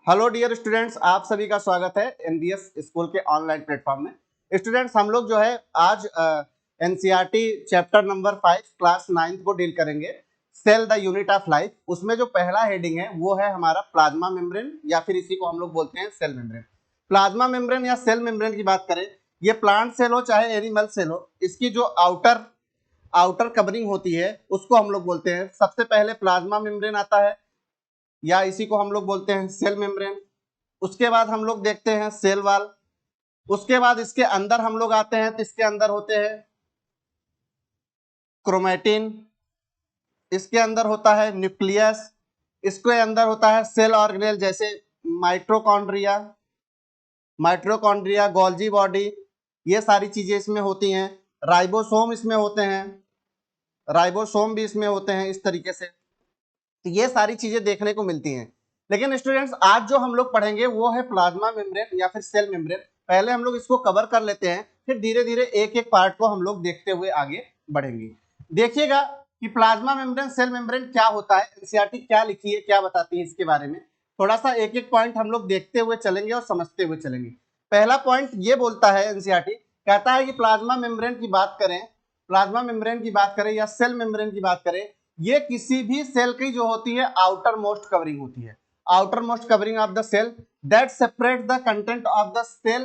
Hello dear students, आप सभी का स्वागत है एनबीएस स्कूल के ऑनलाइन प्लेटफॉर्म में। स्टूडेंट्स, हम लोग जो है आज एनसीईआरटी चैप्टर नंबर 5 क्लास 9 को डील करेंगे, cell the unit of life. उसमें जो पहला हेडिंग है वो है हमारा प्लाज्मा मेम्ब्रेन, या फिर इसी को हम लोग बोलते हैं सेल मेम्ब्रेन। प्लाज्मा मेम्ब्रेन या सेल मेम्ब्रेन की बात करें, ये प्लांट सेल हो चाहे एनिमल सेल हो, इसकी जो आउटर कवरिंग होती है उसको हम लोग बोलते हैं। सबसे पहले प्लाज्मा मेम्ब्रेन आता है, या इसी को हम लोग बोलते हैं सेल मेम्ब्रेन। उसके बाद हम लोग देखते हैं सेल वॉल। उसके बाद इसके अंदर हम लोग आते हैं तो इसके अंदर होते हैं क्रोमैटिन, इसके अंदर होता है न्यूक्लियस, इसके अंदर होता है सेल ऑर्गेनेल जैसे माइटोकॉन्ड्रिया, गोल्जी बॉडी, ये सारी चीजें इसमें होती हैं। राइबोसोम इसमें होते हैं, राइबोसोम भी इसमें होते हैं। इस तरीके से तो ये सारी चीजें देखने को मिलती हैं। लेकिन स्टूडेंट्स, आज जो हम लोग पढ़ेंगे वो है प्लाज्मा मेम्ब्रेन या फिर सेल मेम्ब्रेन। पहले हम लोग इसको कवर कर लेते हैं, फिर धीरे धीरे एक एक पार्ट को हम लोग देखते हुए आगे बढ़ेंगे। देखिएगा कि प्लाज्मा मेम्ब्रेन, सेल मेम्ब्रेन क्या होता है, एनसीईआरटी क्या लिखी है, क्या बताती है इसके बारे में। थोड़ा सा एक एक पॉइंट हम लोग देखते हुए चलेंगे और समझते हुए चलेंगे। पहला पॉइंट ये बोलता है, एनसीईआरटी कहता है कि प्लाज्मा मेम्ब्रेन की बात करें, प्लाज्मा मेम्ब्रेन की बात करें या सेल मेम्ब्रेन की बात करें, ये किसी भी सेल की जो होती है आउटर मोस्ट कवरिंग होती है, outermost covering of the cell that separate the content of the cell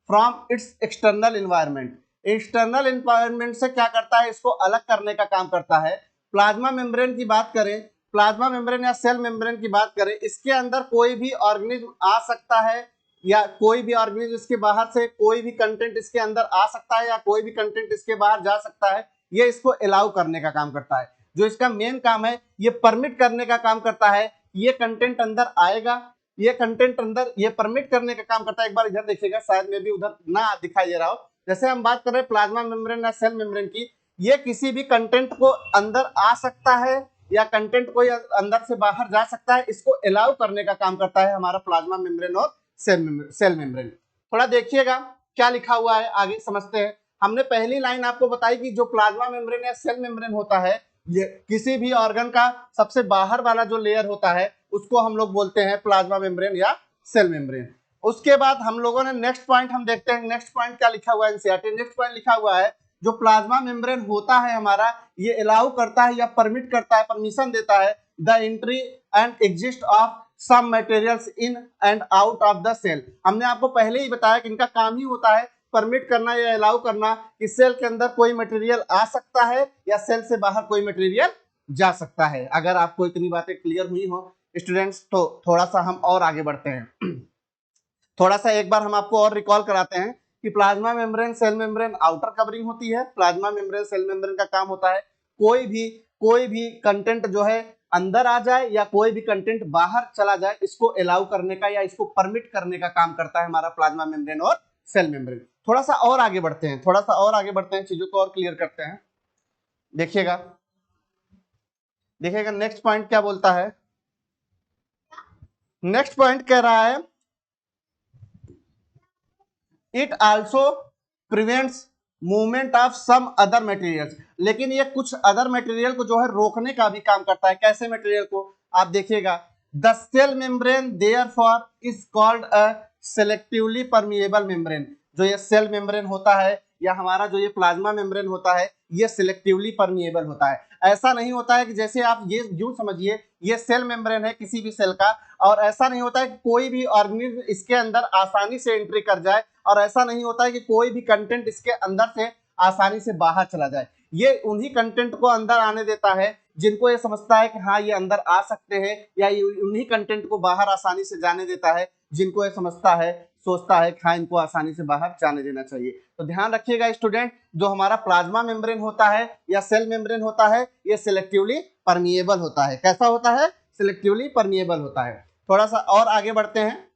from its external environment. External environment से क्या करता है, इसको अलग करने का काम करता है। प्लाज्मा मेम्ब्रेन की बात करें, प्लाज्मा मेम्ब्रेन या सेल मेम्ब्रेन की बात करें, इसके अंदर कोई भी ऑर्गेनिज्म आ सकता है, या कोई भी ऑर्गेनिज्म इसके बाहर से कोई भी कंटेंट इसके अंदर आ सकता है, या कोई भी कंटेंट इसके बाहर जा सकता है। ये इसको अलाउ करने का काम करता है। जो इसका मेन काम है, ये परमिट करने का काम करता है। ये कंटेंट अंदर आएगा, ये कंटेंट अंदर, ये परमिट करने का काम करता है। एक बार इधर देखिएगा, शायद में भी उधर ना दिखाई दे रहा हो। जैसे हम बात कर रहे हैं प्लाज्मा मेम्ब्रेन या सेल मेम्ब्रेन की, ये किसी भी कंटेंट को अंदर आ सकता है या कंटेंट को अंदर से बाहर जा सकता है, इसको अलाउ करने का काम करता है हमारा प्लाज्मा मेम्ब्रेन और सेल मेम्ब्रेन। थोड़ा देखिएगा क्या लिखा हुआ है, आगे समझते हैं। हमने पहली लाइन आपको बताई कि जो प्लाज्मा मेम्ब्रेन या सेल मेम्ब्रेन होता है, ये किसी भी ऑर्गन का सबसे बाहर वाला जो लेयर होता है उसको हम लोग बोलते हैं प्लाज्मा मेम्ब्रेन या सेल मेम्ब्रेन। उसके बाद हम लोगों ने नेक्स्ट पॉइंट हम देखते हैं, नेक्स्ट पॉइंट क्या लिखा हुआ है एनसीईआरटी। नेक्स्ट पॉइंट लिखा हुआ है, जो प्लाज्मा मेम्ब्रेन होता है हमारा, ये अलाउ करता है या परमिट करता है, परमिशन देता है the entry and exist of some materials in and out of the cell. हमने आपको पहले ही बताया कि इनका काम ही होता है परमिट करना या अलाउ करना कि सेल के अंदर कोई मटेरियल आ सकता है या सेल से बाहर कोई मटेरियल जा सकता है। अगर आपको इतनी बातें क्लियर हुई हो स्टूडेंट्स, तो थोड़ा सा हम और आगे बढ़ते हैं। थोड़ा सा एक बार हम आपको और रिकॉल कराते हैं कि plasma membrane, cell membrane outer covering होती है। प्लाज्मा मेम्ब्रेन, सेल मेम्ब्रेन का काम होता है कोई भी कंटेंट जो है अंदर आ जाए या कोई भी कंटेंट बाहर चला जाए, इसको अलाउ करने का या इसको परमिट करने का काम करता है हमारा प्लाज्मा मेम्ब्रेन और सेल मेम्ब्रेन। थोड़ा सा और आगे बढ़ते हैं, चीजों को और क्लियर करते हैं। देखिएगा नेक्स्ट पॉइंट क्या बोलता है। नेक्स्ट पॉइंट कह रहा है, it also prevents movement of some other materials. लेकिन ये कुछ अदर मटेरियल को जो है रोकने का भी काम करता है। कैसे मटेरियल को, आप देखिएगा, the cell membrane therefore is called a selectively permeable membrane. जो ये सेल मेम्ब्रेन होता है या हमारा जो ये प्लाज्मा मेम्ब्रेन होता है, ये सिलेक्टिवली परमिएबल होता है। ऐसा नहीं होता है कि जैसे आप ये यूं समझिए, ये सेल मेम्ब्रेन है किसी भी सेल का, और ऐसा नहीं होता है कि कोई भी ऑर्गेनिज्म इसके अंदर आसानी से एंट्री कर जाए, और ऐसा नहीं होता है कि कोई भी कंटेंट इसके अंदर से आसानी से बाहर चला जाए। ये उन्हीं कंटेंट को अंदर आने देता है जिनको ये समझता है कि हाँ ये अंदर आ सकते हैं, या ये उन्हीं कंटेंट को बाहर आसानी से जाने देता है जिनको ये समझता है, सोचता है कि हाँ इनको आसानी से बाहर जाने देना चाहिए। तो ध्यान रखिएगा स्टूडेंट, जो हमारा प्लाज्मा मेम्ब्रेन होता है या सेल मेम्ब्रेन होता है, ये सिलेक्टिवली परमिएबल होता है। कैसा होता है, सिलेक्टिवली परमिएबल होता है। थोड़ा सा और आगे बढ़ते हैं।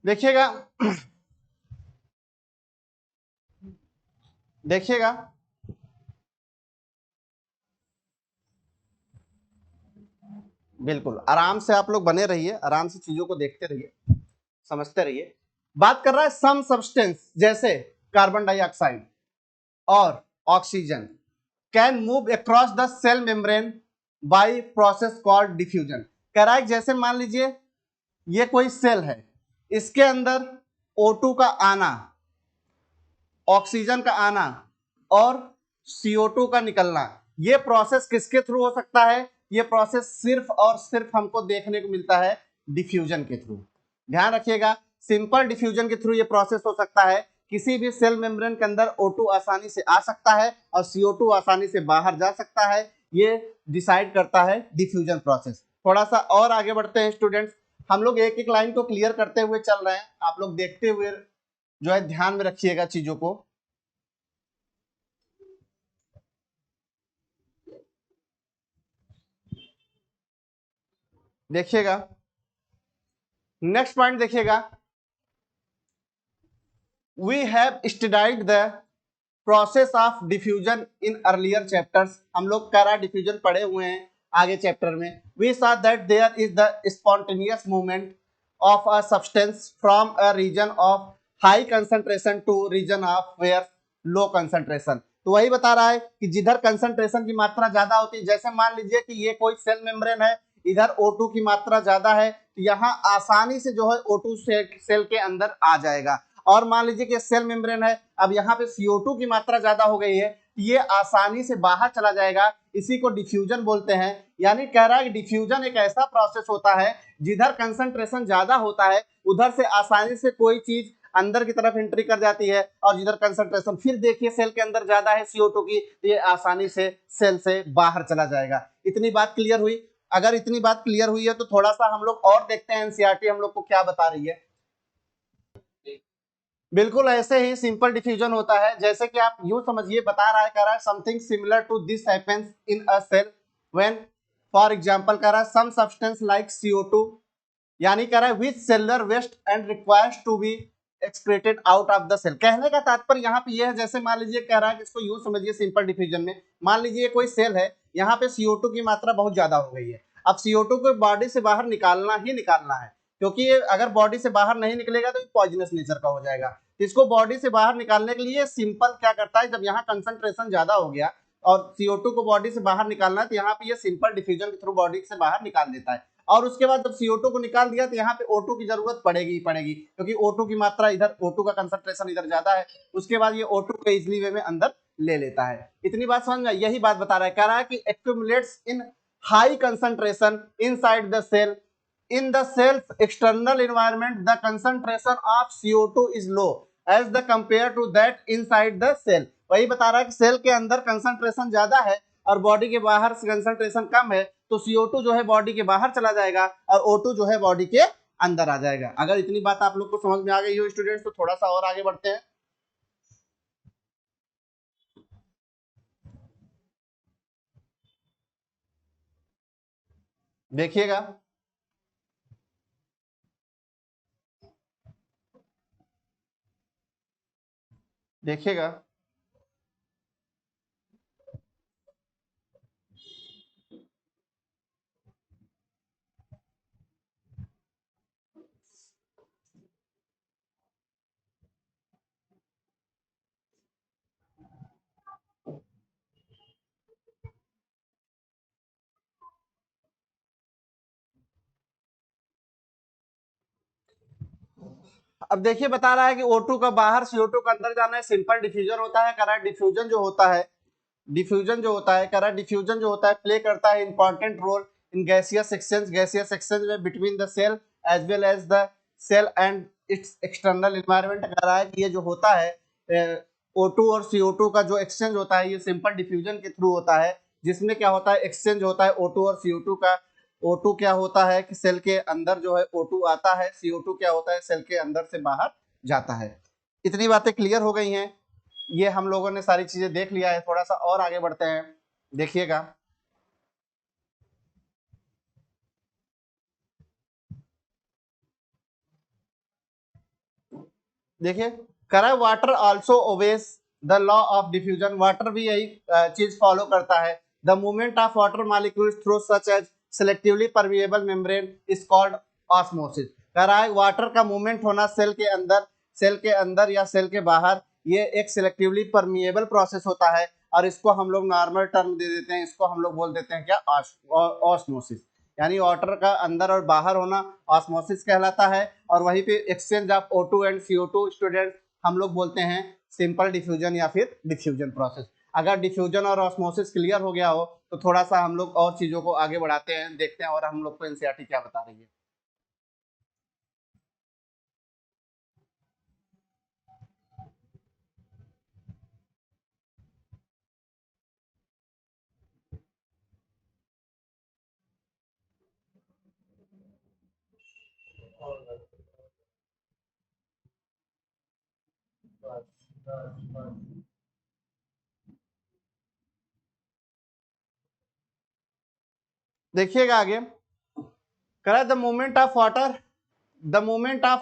देखिएगा देखिएगा बिल्कुल आराम से आप लोग बने रहिए, आराम से चीजों को देखते रहिए, समझते रहिए। बात कर रहा है सम सब्सटेंस जैसे कार्बन डाइऑक्साइड और oxygen can move across the cell membrane by process called diffusion. कह रहा है जैसे मान लीजिए ये कोई सेल है, इसके अंदर O2 का आना, ऑक्सीजन का आना और CO2 का निकलना, ये प्रोसेस किसके थ्रू हो सकता है? ये प्रोसेस सिर्फ और सिर्फ हमको देखने को मिलता है डिफ्यूजन के थ्रू। ध्यान रखिएगा, सिंपल डिफ्यूजन के थ्रू ये प्रोसेस हो सकता है। किसी भी सेल मेम्ब्रेन के अंदर O2 आसानी से आ सकता है और CO2 आसानी से बाहर जा सकता है। ये डिसाइड करता है डिफ्यूजन प्रोसेस। थोड़ा सा और आगे बढ़ते हैं स्टूडेंट्स, हम लोग एक एक लाइन को क्लियर करते हुए चल रहे हैं, आप लोग देखते हुए जो है ध्यान में रखिएगा चीजों को। देखिएगा नेक्स्ट पॉइंट, देखिएगा we have studied the process of diffusion in earlier chapters. हम लोग करा डिफ्यूजन पढ़े हुए हैं आगे चैप्टर में। We saw that there is the spontaneous movement of a substance from a region of high concentration to region of where low concentration. तो वही बता रहा है कि जिधर कंसंट्रेशन की मात्रा ज्यादा होती है, जैसे मान लीजिए कि ये कोई सेल मेम्ब्रेन है, इधर O2 की मात्रा ज्यादा है, तो यहाँ आसानी से जो है O2 सेल के अंदर आ जाएगा। और मान लीजिए कि सेल मेम्ब्रेन है, अब यहाँ पे CO2 की मात्रा ज्यादा हो गई है, ये आसानी से बाहर चला जाएगा, इसी को डिफ्यूजन बोलते हैं। यानी कह रहा है कि डिफ्यूजन एक ऐसा प्रोसेस होता है जिधर कंसंट्रेशन ज्यादा होता है उधर से आसानी से कोई चीज अंदर की तरफ एंट्री कर जाती है, और जिधर कंसंट्रेशन फिर देखिए सेल के अंदर ज्यादा है CO2 की, तो ये आसानी से सेल से बाहर चला जाएगा। इतनी बात क्लियर हुई? अगर इतनी बात क्लियर हुई है तो थोड़ा सा हम लोग और देखते हैं एनसीईआरटी हम लोग को क्या बता रही है। बिल्कुल ऐसे ही सिंपल डिफ्यूजन होता है, जैसे कि आप यूं समझिए, बता रहा है, कह रहा है something similar to this happens in a cell when, for example कह रहा है सम सब्सटेंस लाइक CO2, यानी कह रहा है which cellular waste and requires to be excreted out of the cell. कहने का तात्पर्य यहाँ पे ये है, जैसे मान लीजिए कह रहा है कि इसको यूं समझिए सिंपल डिफ्यूजन में, मान लीजिए कोई सेल है, यहाँ पे CO2 की मात्रा बहुत ज्यादा हो गई है, अब CO2 को बॉडी से बाहर निकालना ही निकालना है, क्योंकि ये अगर बॉडी से बाहर नहीं निकलेगा तो पॉइजनस नेचर का हो जाएगा। तो इसको बॉडी से बाहर निकालने के लिए सिंपल क्या करता है, जब यहाँ कंसंट्रेशन ज्यादा हो गया और CO2 को बॉडी से बाहर निकालना है, तो यहाँ पे ये सिंपल डिफ्यूजन के थ्रू बॉडी से बाहर निकाल देता है। और उसके बाद जब CO2 को निकाल दिया तो यहाँ पे O2 की जरूरत पड़ेगी ही पड़ेगी, क्योंकि O2 की मात्रा इधर, O2 का कंसंट्रेशन इधर ज्यादा है, उसके बाद ये O2 को इजिली वे में अंदर ले लेता है। इतनी बात समझ में? यही बात बता रहा है, कह रहा है कि accumulates in high concentration inside the cell, in the cell's external environment the concentration of CO2 is low as the compared to that inside the cell। वही बता रहा है कि सेल के अंदर कंसंट्रेशन ज्यादा है और बॉडी के बाहर कंसंट्रेशन कम है, तो CO2 जो है बॉडी के बाहर चला जाएगा और O2 जो है बॉडी के अंदर आ जाएगा। अगर इतनी बात आप लोग को समझ में आ गई हो स्टूडेंट्स, तो थोड़ा सा और आगे बढ़ते हैं। देखिएगा देखिएगा अब देखिए, बता रहा है कि O2 का बाहर CO2 का अंदर जाना है, सिंपल डिफ्यूजन होता है। कह रहा है डिफ्यूजन जो होता है, डिफ्यूजन जो होता है, कह रहा है डिफ्यूजन जो होता है प्ले करता है important role in gaseous exchange, gaseous exchange में between the cell as well as the cell and its external environment. कह रहा है कि ये जो होता है O2 और CO2 का जो एक्सचेंज होता है, ये सिंपल डिफ्यूजन के थ्रू होता है, जिसमें क्या होता है, एक्सचेंज होता है O2 और CO2 का। O2 क्या होता है कि सेल के अंदर जो है O2 आता है, CO2 क्या होता है, सेल के अंदर से बाहर जाता है। इतनी बातें क्लियर हो गई हैं, ये हम लोगों ने सारी चीजें देख लिया है। थोड़ा सा और आगे बढ़ते हैं, देखिएगा देखिए, करा water also obeys the law of diffusion. Water भी यही चीज फॉलो करता है। The movement of water molecules through such as selectively permeable membrane is called osmosis. कह रहा है वाटर का मूवमेंट होना सेल के अंदर या सेल के बाहर, ये एक सिलेक्टिवली परमिएबल प्रोसेस होता है। और इसको हम लोग नॉर्मल टर्म दे देते हैं, इसको हम लोग बोल देते हैं क्या, ऑस्मोसिस। यानी वाटर का अंदर और बाहर होना ऑस्मोसिस कहलाता है, और वहीं पे exchange of O2 and CO2 student हम लोग बोलते हैं सिंपल डिफ्यूजन या फिर डिफ्यूजन प्रोसेस। अगर डिफ्यूजन और ऑस्मोसिस क्लियर हो गया हो तो थोड़ा सा हम लोग और चीजों को आगे बढ़ाते हैं, देखते हैं और हम लोग को एनसीईआरटी क्या बता रही है। देखिएगा आगे, कह the movement of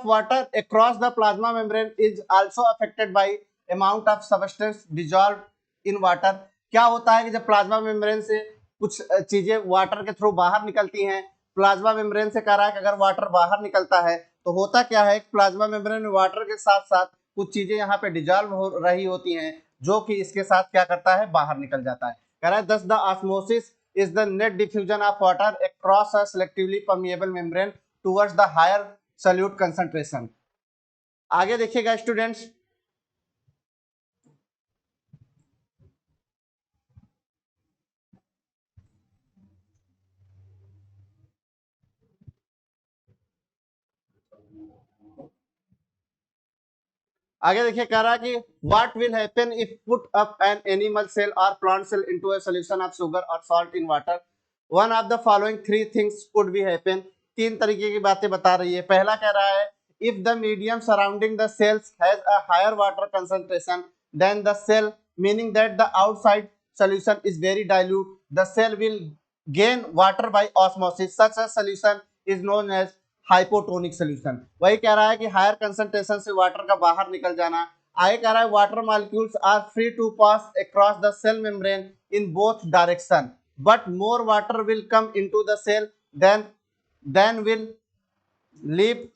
water across the plasma membrane is also affected by amount of substance dissolved in water। क्या होता है कि जब प्लाज्मा मेम्ब्रेन से कुछ चीजें वाटर के थ्रू बाहर निकलती हैं, प्लाज्मा मेम्ब्रेन से कह रहा है कि अगर वाटर बाहर निकलता है तो होता क्या है, प्लाज्मा मेम्ब्रेन में वाटर के साथ साथ कुछ चीजें यहाँ पे डिजॉल्व हो रही होती हैं, जो कि इसके साथ क्या करता है, बाहर निकल जाता है। कह रहा है दस the osmosis is the net diffusion of water across a selectively permeable membrane towards the higher solute concentration। आगे देखिएगा स्टूडेंट्स, आगे देखिए, कह रहा है कि what will happen if put up an animal cell और plant cell into a solution of sugar और salt in water, one of the following three things could be happen. तीन तरीके की बातें बता रही है। पहला कह रहा है if the medium surrounding the cells has a higher water concentration then the cell, meaning that the outside solution is very dilute, the cell will gain water by osmosis, such a solution is known as hypotonic solution. वही कह रहा है कि higher concentration से water का बाहर निकल जाना। आगे कह रहा है water molecules are free to pass across the cell membrane in both direction, but more water will come into the cell then will leave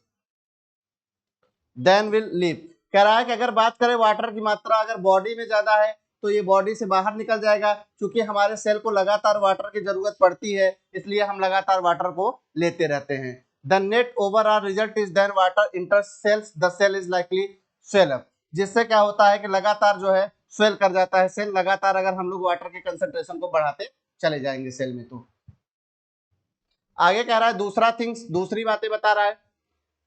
कह रहा है कि अगर बात करें वाटर की मात्रा अगर बॉडी में ज्यादा है तो ये बॉडी से बाहर निकल जाएगा, क्योंकि हमारे सेल को लगातार वाटर की जरूरत पड़ती है, इसलिए हम लगातार वाटर को लेते रहते हैं। The net overall result is then water enter cells, the cell is likely swell up. जिससे क्या होता है कि लगातार जो है स्वेल कर जाता है सेल, लगातार अगर हम लोग वाटर के कंसंट्रेशन को बढ़ाते चले जाएंगे सेल में। तो आगे कह रहा है दूसरा थिंग्स, दूसरी बातें बता रहा है।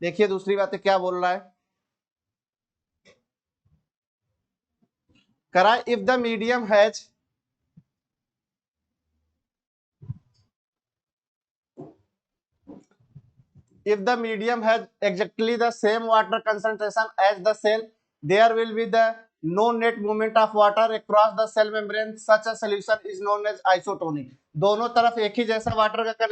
देखिए दूसरी बातें क्या बोल रहा है, करा if the medium has if the medium has exactly the same water concentration as the cell, there will be the no net movement of water across the cell membrane, such a solution is known as isotonic। दोनों तरफ एक ही जैसा water का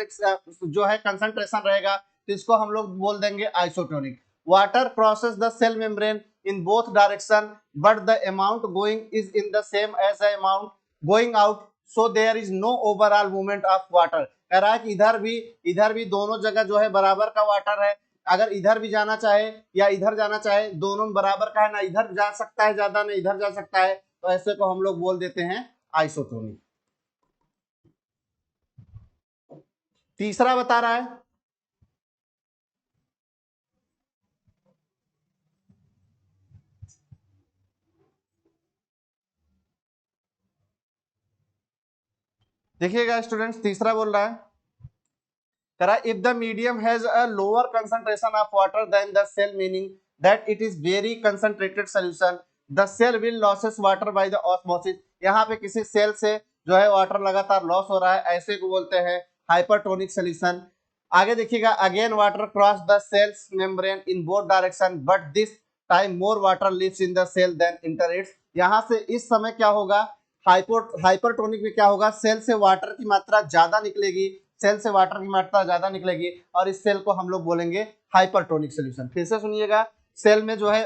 जो है concentration रहेगा तो इसको हम लोग बोल देंगे isotonic. Water crosses the cell membrane in both direction, but the amount going is in the same as the amount going out, so there is no overall movement of water। कह रहा है कि इधर भी दोनों जगह जो है बराबर का वाटर है, अगर इधर भी जाना चाहे या इधर जाना चाहे दोनों बराबर का है, ना इधर जा सकता है ज्यादा ना इधर जा सकता है, तो ऐसे को हम लोग बोल देते हैं आइसोटोनिक। तीसरा बता रहा है, देखिएगा स्टूडेंट्स तीसरा बोल रहा है, करा if the medium has a lower concentration of water than the cell, meaning that it is very concentrated solution, the cell will loses water by the osmosis। यहाँ पे किसी सेल से जो है वाटर लगातार लॉस हो रहा है, ऐसे को बोलते हैं हाइपरटोनिक सोल्यूशन। आगे देखिएगा again water cross the cells membrane in both direction, but this time more water leaves in the cell then enter its. यहाँ से इस समय क्या होगा, हाइपरटोनिक में क्या होगा, सेल से वाटर की मात्रा ज्यादा निकलेगी, सेल से वाटर की मात्रा ज्यादा निकलेगी और इस सेल को हम लोग बोलेंगे हाइपरटोनिक सोल्यूशन। फिर से सुनिएगा, सेल में जो है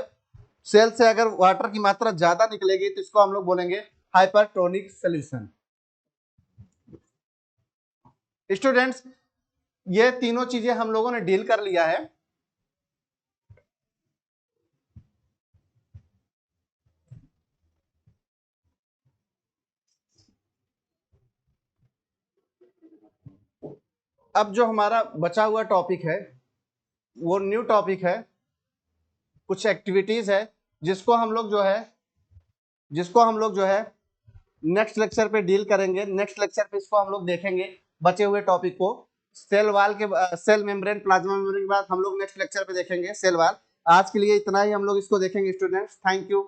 सेल से अगर वाटर की मात्रा ज्यादा निकलेगी तो इसको हम लोग बोलेंगे हाइपरटोनिक सोल्यूशन। स्टूडेंट्स ये तीनों चीजें हम लोगों ने डील कर लिया है। अब जो हमारा बचा हुआ टॉपिक है वो न्यू टॉपिक है, कुछ एक्टिविटीज है जिसको हम लोग जो है नेक्स्ट लेक्चर पे डील करेंगे। नेक्स्ट लेक्चर पे इसको हम लोग देखेंगे बचे हुए टॉपिक को। सेल वाल के सेल मेम्ब्रेन प्लाज्मा मेम्ब्रेन के बाद हम लोग नेक्स्ट लेक्चर पे देखेंगे सेल वाल। आज के लिए इतना ही हम लोग इसको देखेंगे स्टूडेंट्स। Thank you.